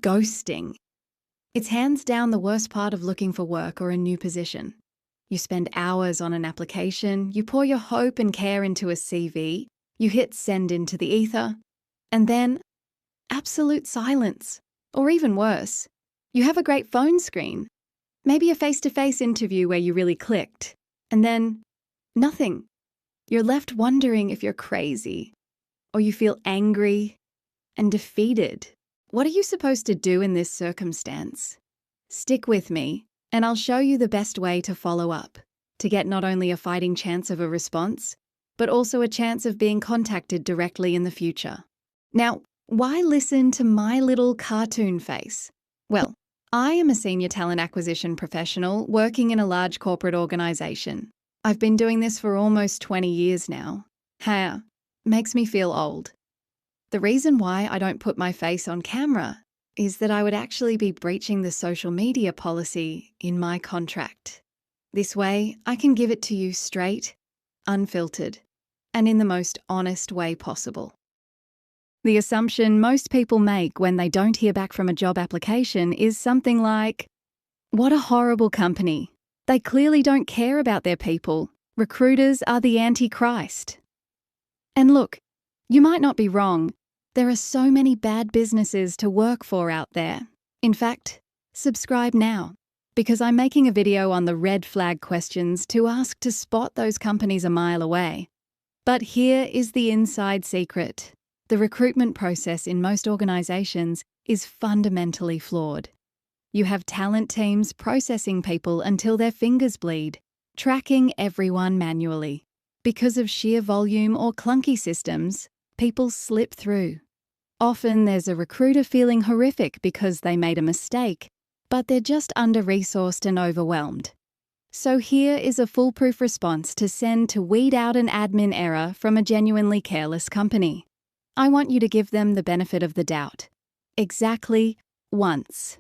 ghosting. It's hands down the worst part of looking for work or a new position. You spend hours on an application, you pour your hope and care into a CV, you hit send into the ether, and then absolute silence. Or even worse, you have a great phone screen, maybe a face-to-face interview where you really clicked, and then nothing. You're left wondering if you're crazy, or you feel angry and defeated. What are you supposed to do in this circumstance? Stick with me, and I'll show you the best way to follow up, to get not only a fighting chance of a response, but also a chance of being contacted directly in the future. Now, why listen to my little cartoon face? Well, I am a senior talent acquisition professional working in a large corporate organisation. I've been doing this for almost 20 years now. Makes me feel old. The reason why I don't put my face on camera is that I would actually be breaching the social media policy in my contract. This way, I can give it to you straight, unfiltered, and in the most honest way possible. The assumption most people make when they don't hear back from a job application is something like, "What a horrible company. They clearly don't care about their people. Recruiters are the Antichrist." And look, you might not be wrong. There are so many bad businesses to work for out there. In fact, subscribe now, because I'm making a video on the red flag questions to ask to spot those companies a mile away. But here is the inside secret. The recruitment process in most organisations is fundamentally flawed. You have talent teams processing people until their fingers bleed, tracking everyone manually. Because of sheer volume or clunky systems, people slip through. Often there's a recruiter feeling horrific because they made a mistake, but they're just under-resourced and overwhelmed. So here is a foolproof response to send to weed out an admin error from a genuinely careless company. I want you to give them the benefit of the doubt. Exactly once.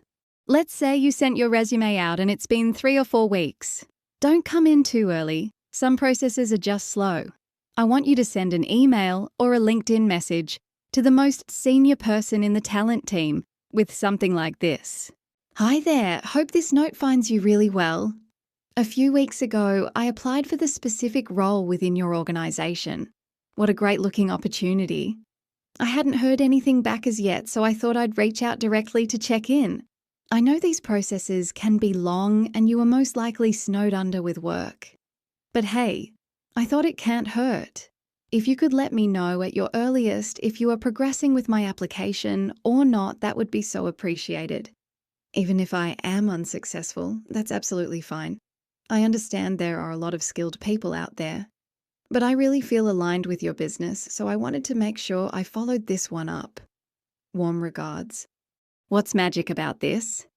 Let's say you sent your resume out and it's been 3 or 4 weeks. Don't come in too early. Some processes are just slow. I want you to send an email or a LinkedIn message to the most senior person in the talent team with something like this. "Hi there, hope this note finds you really well. A few weeks ago, I applied for the specific role within your organisation. What a great looking opportunity. I hadn't heard anything back as yet, so I thought I'd reach out directly to check in. I know these processes can be long and you are most likely snowed under with work. But hey, I thought it can't hurt. If you could let me know at your earliest if you are progressing with my application or not, that would be so appreciated. Even if I am unsuccessful, that's absolutely fine. I understand there are a lot of skilled people out there. But I really feel aligned with your business, so I wanted to make sure I followed this one up. Warm regards." What's magic about this?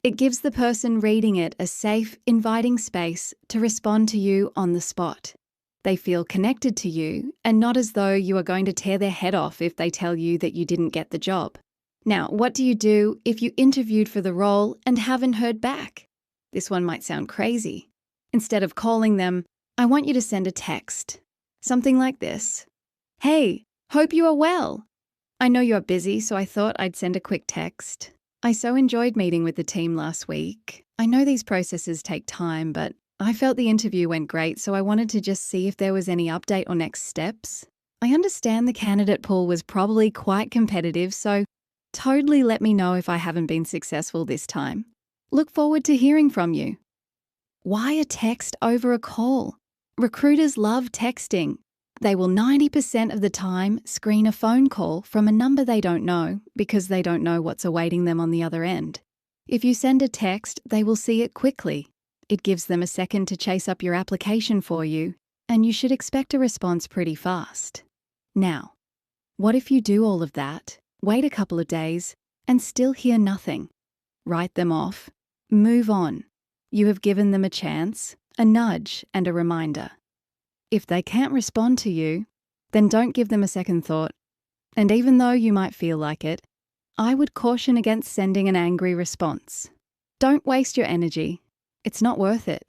It gives the person reading it a safe, inviting space to respond to you on the spot. They feel connected to you and not as though you are going to tear their head off if they tell you that you didn't get the job. Now, what do you do if you interviewed for the role and haven't heard back? This one might sound crazy. Instead of calling them, I want you to send a text. Something like this. "Hey, hope you are well. I know you're busy, so I thought I'd send a quick text. I so enjoyed meeting with the team last week. I know these processes take time, but I felt the interview went great, so I wanted to just see if there was any update or next steps. I understand the candidate pool was probably quite competitive, so totally let me know if I haven't been successful this time. Look forward to hearing from you." Why a text over a call? Recruiters love texting. They will 90% of the time screen a phone call from a number they don't know because they don't know what's awaiting them on the other end. If you send a text, they will see it quickly. It gives them a second to chase up your application for you, and you should expect a response pretty fast. Now, what if you do all of that, wait a couple of days, and still hear nothing? Write them off. Move on. You have given them a chance, a nudge, and a reminder. If they can't respond to you, then don't give them a second thought. And even though you might feel like it, I would caution against sending an angry response. Don't waste your energy. It's not worth it.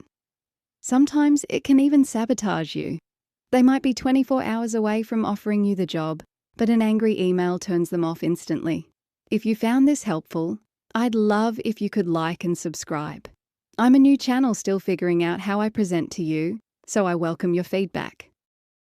Sometimes it can even sabotage you. They might be 24 hours away from offering you the job, but an angry email turns them off instantly. If you found this helpful, I'd love if you could like and subscribe. I'm a new channel still figuring out how I present to you, so I welcome your feedback.